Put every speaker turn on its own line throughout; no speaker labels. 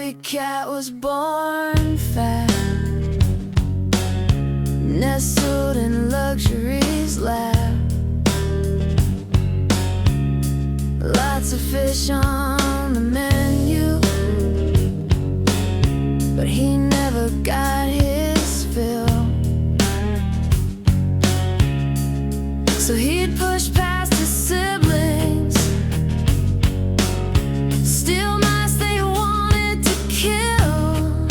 Tabby Cat was born fat, nestled in luxury's lap. Lots of fish on the menu, but he never got his fill. So he'd push past his siblings, steal mice they wanted to kill.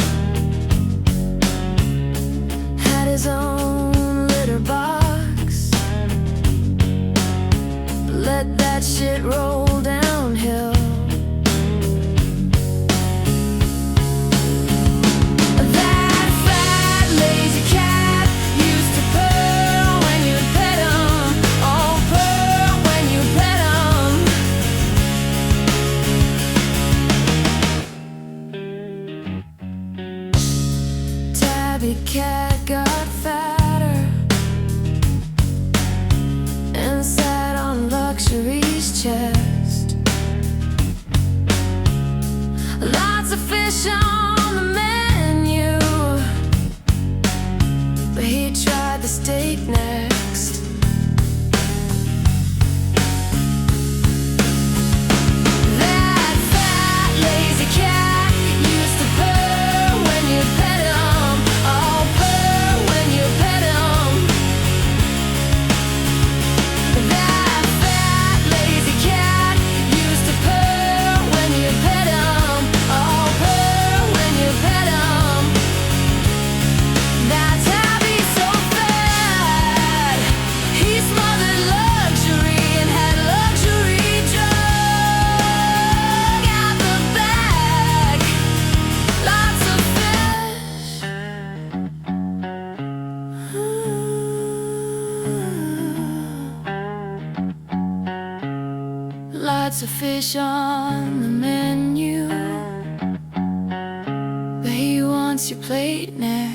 Had his own litter box, let that shit roll downhill. That fat, lazy cat used to purr when you'd pet him. Oh, purr when you pet him. Tabby Cat got fatter and sat on luxury's chest. Lots of fish on the menu, but he tried the steak next. That fat, lazy cat used to purr when you pet him. Oh, purr when you pet him. That fat, lazy cat used to purr when you pet him. Oh, purr when you pet him. That Tabby's so fat, he smothered luxury and had luxury drug out the back. Lots of fish. Lots of fish on the menu, but he wants your plate next.